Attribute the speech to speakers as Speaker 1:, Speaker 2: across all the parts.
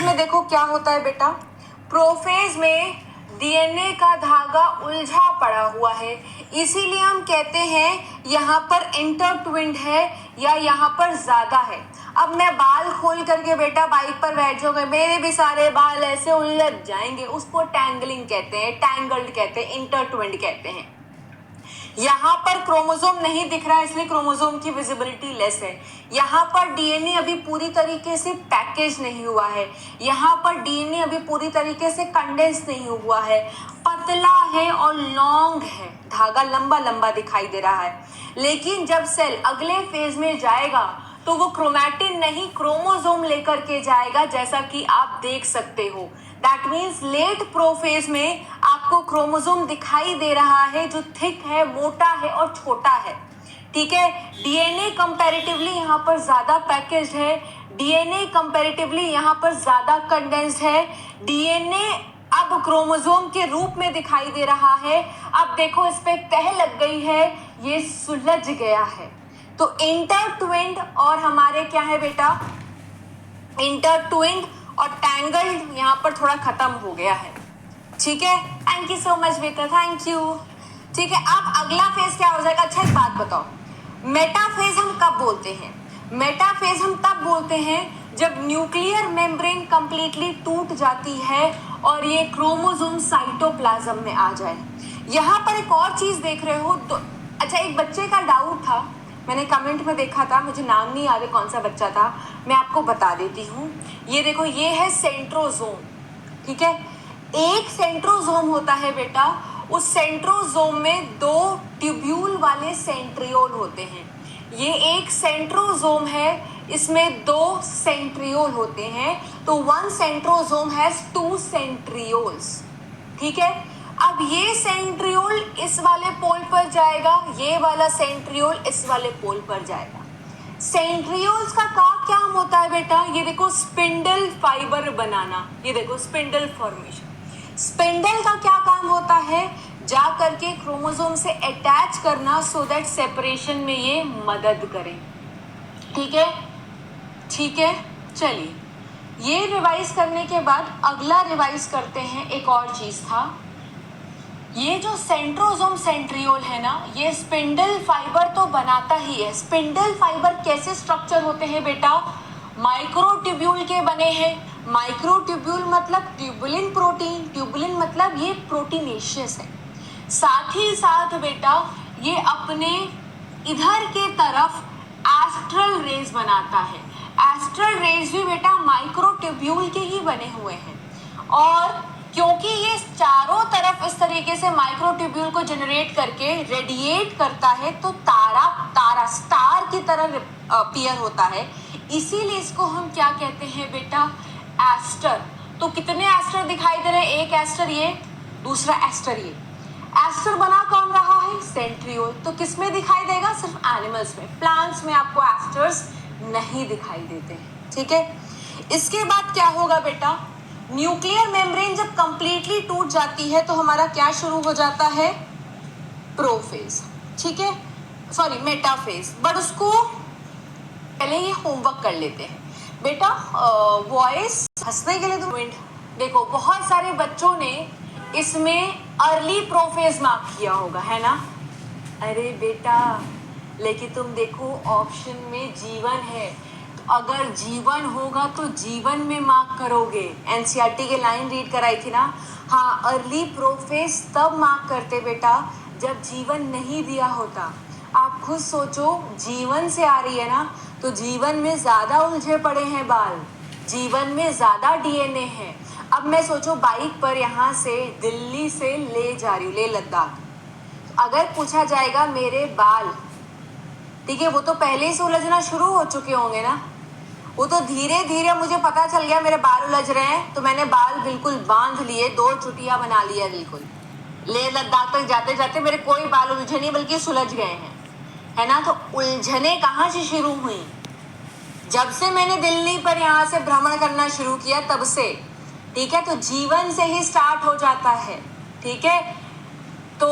Speaker 1: में देखो क्या होता है बेटा, प्रोफेज में डीएनए का धागा उलझा पड़ा हुआ है, इसीलिए हम कहते हैं यहाँ पर इंटरट्विन्ड है या यहाँ पर ज्यादा है। अब मैं बाल खोल करके बेटा बाइक पर बैठ जाऊंगा, मेरे भी सारे बाल ऐसे उलझ जाएंगे, उसको टैंगलिंग कहते हैं, टैंगल्ड कहते हैं, इंटरट्विन्ड कहते हैं। यहाँ पर क्रोमोसोम नहीं दिख रहा है इसलिए क्रोमोसोम की विजिबिलिटी लेस है। यहाँ पर डीएनए अभी पूरी तरीके से पैकेज नहीं हुआ है, यहाँ पर डीएनए अभी पूरी तरीके से कंडेंस नहीं हुआ है, पतला है और लॉन्ग है, धागा लंबा लंबा दिखाई दे रहा है। लेकिन जब सेल अगले फेज में जाएगा तो वो क्रोमैटिन नहीं क्रोमोसोम लेकर के जाएगा, जैसा कि आप देख सकते हो। दैट मीन्स लेट प्रोफेज में आपको क्रोमोसोम दिखाई दे रहा है जो थिक है, मोटा है और छोटा है। ठीक है, डीएनए कंपैरेटिवली यहाँ पर ज्यादा पैकेज्ड है, डीएनए कंपैरेटिवली यहाँ पर ज्यादा कंडेंस्ड है, डीएनए अब क्रोमोसोम के रूप में दिखाई दे रहा है। अब देखो इस पे तह लग गई है, ये सुलझ गया है। तो इंटरट्विन्ड और हमारे क्या है बेटा, इंटरट्विन्ड और टैंगल्ड यहाँ पर थोड़ा खत्म हो गया है। ठीक है, थैंक यू सो मच बेटा, थैंक यू। ठीक है, अब अगला फेज क्या हो जाएगा। अच्छा एक बात बताओ, मेटाफेज हम कब बोलते हैं? मेटाफेज हम तब बोलते हैं जब न्यूक्लियर मेम्ब्रेन कंप्लीटली टूट जाती है और ये क्रोमोसोम साइटोप्लाज्म में आ जाए। यहाँ पर एक और चीज देख रहे हो तो अच्छा, एक बच्चे का डाउट था, मैंने कमेंट में देखा था, मुझे नाम नहीं याद है कौन सा बच्चा था, मैं आपको बता देती हूँ। ये देखो, ये है सेंट्रोसोम। ठीक है, एक सेंट्रोसोम होता है बेटा, उस सेंट्रोसोम में 2 ट्यूब्यूल वाले सेंट्रियोल होते हैं। ये एक सेंट्रोसोम है, इसमें 2 सेंट्रियोल होते हैं, तो 1 सेंट्रोसोम हैज 2 सेंट्रियोल्स। ठीक है, अब ये सेंट्रियोल इस वाले पोल पर जाएगा, ये वाला सेंट्रियोल इस वाले पोल पर जाएगा। सेंट्रियोल्स का क्या होता है बेटा, ये देखो स्पिंडल फाइबर बनाना, ये देखो स्पिंडल फॉर्मेशन। स्पिंडल का क्या काम होता है, जा करके क्रोमोसोम से अटैच करना, सो दैट सेपरेशन में ये मदद करें। ठीक है, ठीक है, चलिए ये रिवाइज करने के बाद अगला रिवाइज करते हैं। एक और चीज था, ये जो सेंट्रोसोम सेंट्रियोल है ना, ये स्पिंडल फाइबर तो बनाता ही है। स्पिंडल फाइबर कैसे स्ट्रक्चर होते हैं बेटा, माइक्रोट्यूब्यूल के बने हैं। माइक्रोट्यूब्यूल मतलब ट्यूबुलिन प्रोटीन, ट्यूबुलिन मतलब ये प्रोटीनेशियस है। साथ ही साथ बेटा ये अपने इधर के तरफ एस्ट्रल रेज बनाता है। एस्ट्रल रेज भी बेटा माइक्रोट्यूब्यूल के ही बने हुए हैं, और क्योंकि ये चारों तरफ इस तरीके से माइक्रोट्यूब्यूल को जनरेट करके रेडिएट करता है, तो तारा स्टार की तरह अपीयर होता है, इसीलिए इसको हम क्या कहते हैं बेटा, एस्टर। तो कितने एस्टर दिखाई दे रहे हैं, एक एस्टर ये, दूसरा एस्टर ये। एस्टर बना कौन रहा है, सेंट्रियोल। तो किस में दिखाई देगा, सिर्फ एनिमल्स में, प्लांट्स में आपको एस्टर्स नहीं दिखाई देते हैं। ठीक है, इसके बाद क्या होगा बेटा, न्यूक्लियर मेम्ब्रेन जब कंप्लीटली टूट जाती है तो हमारा क्या शुरू हो जाता है, प्रोफेज। ठीक है, सॉरी मेटाफेज। बट उसको पहले ये होमवर्क कर लेते हैं बेटा। वॉइस हंसने के लिए तो देखो, बहुत सारे बच्चों ने इसमें अर्ली प्रोफेज मार्क किया होगा, है ना। अरे बेटा, लेकिन तुम देखो ऑप्शन में जीवन है, अगर जीवन होगा तो जीवन में मार्क करोगे। एनसीईआरटी के लाइन रीड कराई थी ना, हाँ, अर्ली प्रोफेज तब मार्क करते बेटा जब जीवन नहीं दिया होता। आप खुद सोचो, जीवन से आ रही है ना, तो जीवन में ज्यादा उलझे पड़े हैं बाल, जीवन में ज्यादा डीएनए है। अब मैं सोचो बाइक पर यहाँ से दिल्ली से ले जा रही हूँ, ले लद्दाख, अगर पूछा जाएगा मेरे बाल, ठीक है, वो तो पहले ही से उलझना शुरू हो चुके होंगे ना, वो तो धीरे धीरे मुझे पता चल गया मेरे बाल उलझ रहे हैं, तो मैंने बाल बिल्कुल बांध लिए, 2 चुटिया बना लिया बिल्कुल। ले लद्दाख तक जाते जाते मेरे कोई बाल उलझे नहीं बल्कि सुलझ गए हैं, है ना। तो उलझने कहाँ से शुरू हुई, जब से मैंने दिल्ली पर यहाँ से भ्रमण करना शुरू किया तब से। ठीक है, तो जीवन से ही स्टार्ट हो जाता है। ठीक है, तो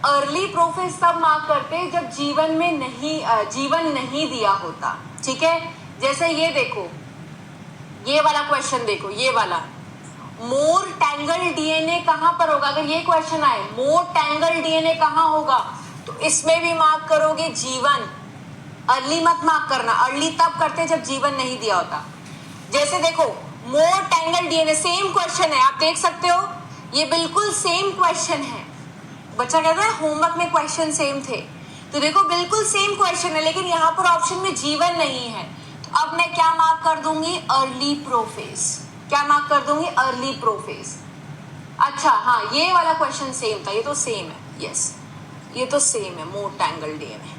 Speaker 1: अर्ली प्रोफेज तब मार्क करते जब जीवन नहीं दिया होता। ठीक है, जैसे ये देखो, ये वाला क्वेश्चन देखो, ये वाला मोर टैंगल डीएनए कहां पर होगा। अगर ये क्वेश्चन आए मोर टैंगल डीएनए कहां होगा, तो इसमें भी मार्क करोगे जीवन। अर्ली मत मार्क करना, अर्ली तब करते जब जीवन नहीं दिया होता। जैसे देखो मोर टैंगल डीएनए सेम क्वेश्चन है, आप देख सकते हो ये बिल्कुल सेम क्वेश्चन है। बच्चा कहता है होमवर्क में क्वेश्चन सेम थे, तो देखो बिल्कुल सेम क्वेश्चन है, लेकिन यहाँ पर ऑप्शन में जीवन नहीं है। तो अब मैं क्या मार्क कर दूंगी, अर्ली प्रोफेज। क्या मार्क कर दूंगी, अर्ली प्रोफेज। अच्छा हाँ, ये वाला क्वेश्चन सेम था, ये तो सेम है, यस ये तो सेम है मोर टैंगल डीएनए।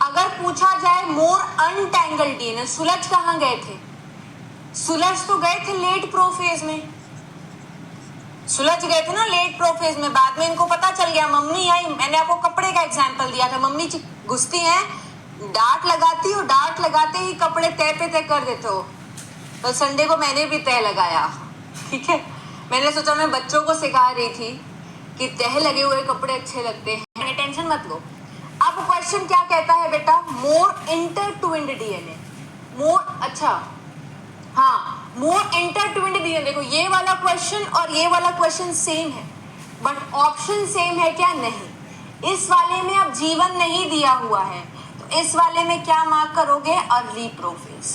Speaker 1: अगर पूछा जाए मोर अनटैंगल डीएनए, सुलझ कहाँ गए थे, सुलझ तो गए थे लेट प्रोफेज में, सुलझ गए थे ना लेट प्रोफेज में। बाद में इनको पता चल गया, मम्मी आई, मैंने आपको कपड़े का एग्जांपल दिया था, मम्मी घुसती हैं, डांट लगाती हो, डांट लगाते ही कपड़े तय पे तय कर देते हो। तो संडे को मैंने भी तय लगाया, ठीक है, मैंने सोचा मैं बच्चों को सिखा रही थी कि तह लगे हुए कपड़े अच्छे लगते हैं, टेंशन मत लो। अब क्वेश्चन क्या कहता है बेटा, मोर इंटरट्विन्ड डीएनए, मोर, अच्छा हाँ मोर इंटरट्विन्ड डीएनए। देखो ये वाला क्वेश्चन और ये वाला क्वेश्चन सेम है, बट ऑप्शन सेम है क्या, नहीं। इस वाले में अब जीवन नहीं दिया हुआ है, तो इस वाले में क्या मार्क करोगे, अर्ली प्रोफेज,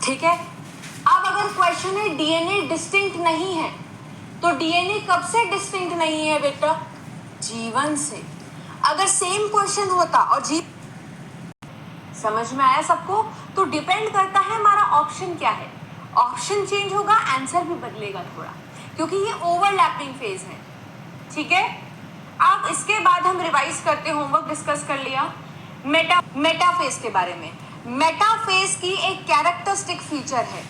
Speaker 1: ठीक है। अब अगर क्वेश्चन है डीएनए डिस्टिंक्ट नहीं है, तो डीएनए कब से डिस्टिंक्ट नहीं है बेटा, जीवन से। अगर सेम क्वेश्चन होता और समझ में आया सबको, तो डिपेंड करता है हमारा ऑप्शन क्या है, ऑप्शन चेंज होगा आंसर भी बदलेगा थोड़ा, क्योंकि ये ओवरलैपिंग फेज है, ठीक है। अब इसके बाद हम रिवाइज करते, होमवर्क डिस्कस कर लिया मेटाफेज के बारे में। मेटाफेज की एक कैरेक्टरिस्टिक फीचर है,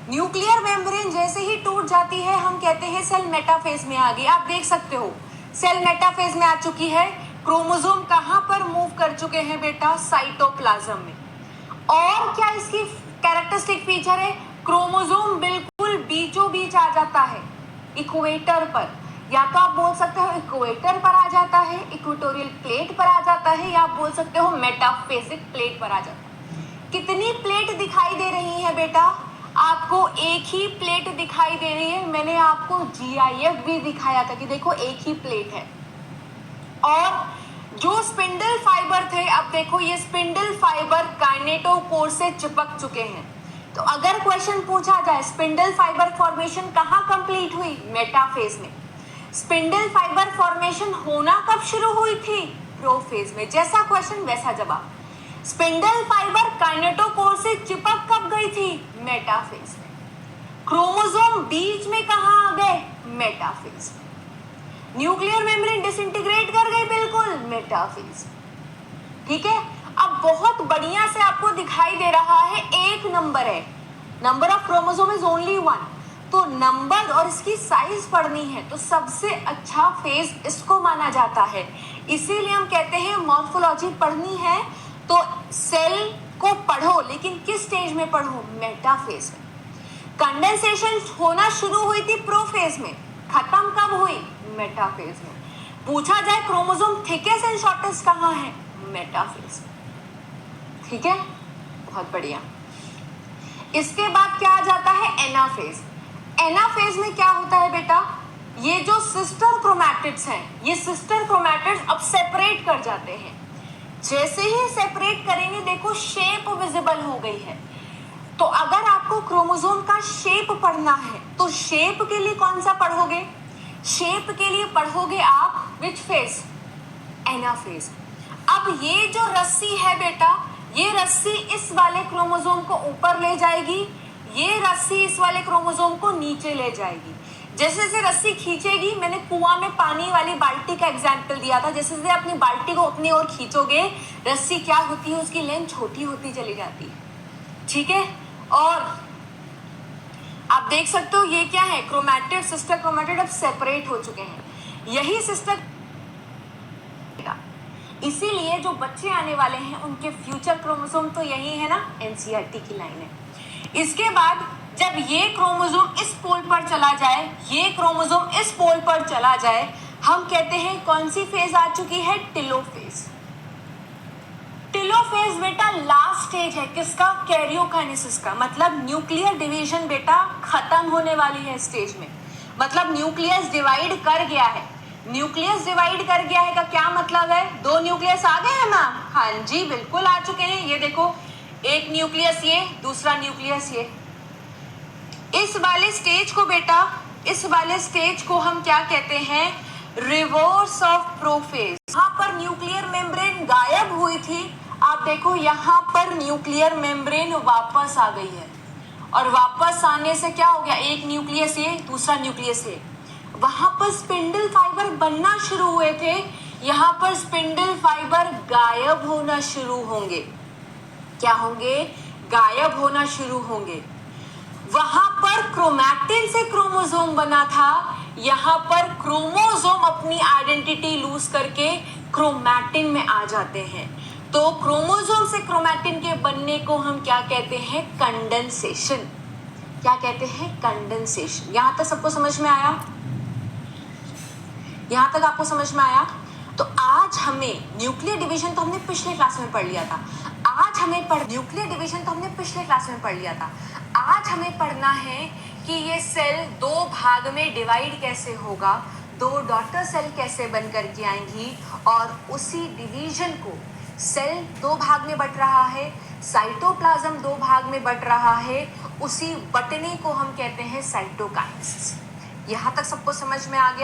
Speaker 1: न्यूक्लियर मेम्ब्रेन जैसे ही टूट जाती है हम कहते हैं सेल मेटाफेज में आ गई। आप देख सकते हो सेल मेटाफेज में आ चुकी है, क्रोमोसोम कहां पर मूव कर चुके हैं बेटा, साइटोप्लाज्म में। और क्या इसकी कैरेक्टरिस्टिक फीचर है, क्रोमोसोम बिल्कुल बीचों बीच आ जाता है, इक्वेटर पर, या तो आप बोल सकते हो इक्वेटर पर आ जाता है, इक्वेटोरियल प्लेट पर आ जाता है, या आप बोल सकते हो मेटाफेजिक प्लेट पर आ जाता है। कितनी प्लेट दिखाई दे रही है बेटा, आपको एक ही प्लेट दिखाई दे रही है। मैंने आपको जीआईएफ भी दिखाया था कि देखो एक ही प्लेट है। और जो स्पिंडल फाइबर थे, अब देखो ये स्पिंडल फाइबर काइनेटोकोर से चिपक चुके हैं। तो अगर क्वेश्चन पूछा जाए स्पिंडल फाइबर फॉर्मेशन कहाँ कंप्लीट हुई, मेटाफेज में। स्पिंडल फाइबर फॉर्मेशन होना कब शुरू हुई थी, प्रोफेज में। जैसा क्वेश्चन वैसा जवाब। स्पिंडल फाइबर काइनेटोकोर से चिपक कब गई थी, मेटाफेज में। क्रोमोसोम बीच में कहां आ गए, मेटाफेज में। न्यूक्लियर मेम्ब्रेन डिसइंटीग्रेट कर गई, बिल्कुल मेटाफेज, ठीक है। अब बहुत बढ़िया से आपको दिखाई दे रहा है, एक नंबर है, number of chromosome is only 1, तो नंबर और इसकी साइज पढ़नी है तो सबसे अच्छा फेज इसको माना जाता है। इसीलिए हम कहते हैं मॉर्फोलॉजी पढ़नी है तो सेल को पढ़ो, लेकिन किस स्टेज में पढ़ो, मेटाफेज में। कंडेंसेशन होना शुरू हुई थी प्रोफेज में, खत्म कब हुई, मेटाफेज में। पूछा जाए क्रोमोसोम थिकेस्ट एंड शॉर्टेस्ट कहाँ है, मेटाफेज में, ठीक है, बहुत बढ़िया। इसके बाद क्या आ जाता है, एनाफेज। एनाफेज में क्या होता है बेटा, ये जो सिस्टर क्रोमैटिड्स हैं, ये सिस्टर क्रोमैटिड्स अब सेपरेट कर जाते हैं। जैसे ही सेपरेट करेंगे देखो शेप विजिबल हो गई है। तो अगर आपको क्रोमोसोम का शेप पढ़ना है तो शेप के लिए कौन सा पढ़ोगे, शेप के लिए पढ़ोगे आप विच फेज, एनाफेज। अब ये जो रस्सी है बेटा, ये रस्सी इस वाले क्रोमोसोम को ऊपर ले जाएगी, ये रस्सी इस वाले क्रोमोसोम को नीचे ले जाएगी। जैसे जैसे रस्सी खींचेगी, मैंने कुआं में पानी वाली बाल्टी का एग्जाम्पल दिया था, जैसे जैसे अपनी बाल्टी को अपनी ओर खींचोगे रस्सी क्या होती है, उसकी लेंथ छोटी होती चली जाती है, ठीक है। और आप देख सकते हो ये क्या है, क्रोमैटिड, सिस्टर क्रोमैटिड अब सेपरेट हो चुके हैं, यही सिस्टर। इसीलिए जो बच्चे आने वाले हैं उनके फ्यूचर क्रोमोसोम तो यही है ना, एनसीईआरटी की लाइन है। इसके बाद जब ये क्रोमोसोम इस पोल पर चला जाए, ये क्रोमोसोम इस पोल पर चला जाए, हम कहते हैं कौन सी फेज आ चुकी है, टेलोफेज। टेलोफेज बेटा लास्ट स्टेज है किसका? कैरियोकाइनेसिस का। मतलब न्यूक्लियर डिवीजन बेटा खत्म होने वाली है स्टेज में, मतलब न्यूक्लियस डिवाइड कर गया है। न्यूक्लियस डिवाइड कर गया है का क्या मतलब है? दो न्यूक्लियस आ गए हैं मैम? हाँ जी बिल्कुल आ चुके हैं। ये देखो, एक न्यूक्लियस ये, दूसरा न्यूक्लियस ये। इस वाले स्टेज को बेटा, इस वाले स्टेज को हम क्या कहते हैं? Reverse of prophase. यहाँ पर न्यूक्लियर मेम्ब्रेन गायब हुई थी, आप देखो यहाँ पर न्यूक्लियर मेम्ब्रेन वापस आ गई है, और वापस आने से क्या हो गया? एक न्यूक्लियस ये, दूसरा न्यूक्लियस ये। वहां पर स्पिंडल फाइबर बनना शुरू हुए थे, यहाँ पर स्पिंडल फाइबर गायब होना शुरू होंगे। क्या होंगे? गायब होना शुरू होंगे। वहां पर क्रोमैटिन से क्रोमोसोम बना था, यहां पर क्रोमोसोम अपनी आइडेंटिटी लूज करके क्रोमैटिन में आ जाते हैं। तो क्रोमोसोम से क्रोमैटिन के बनने को हम क्या कहते हैं? कंडेंसेशन। क्या कहते हैं? कंडेंसेशन। यहां तक सबको समझ में आया? यहां तक आपको समझ में आया? तो आज हमें न्यूक्लियर डिवीजन तो हमने पिछले क्लास में पढ़ लिया था। आज हमें न्यूक्लियर डिवीजन तो हमने पिछले क्लास में पढ़ लिया था। आज हमें पढ़ना है कि ये सेल दो भाग में डिवाइड कैसे होगा, दो डॉटर सेल कैसे बन करके आएंगी, और उसी डिवीजन को, सेल दो भाग में बट रहा है, साइटोप्लाज्म दो भाग में बट रहा है, उसी बटने को हम कहते हैं साइटोकाइनेसिस। यहाँ तक सबको समझ में आ गया?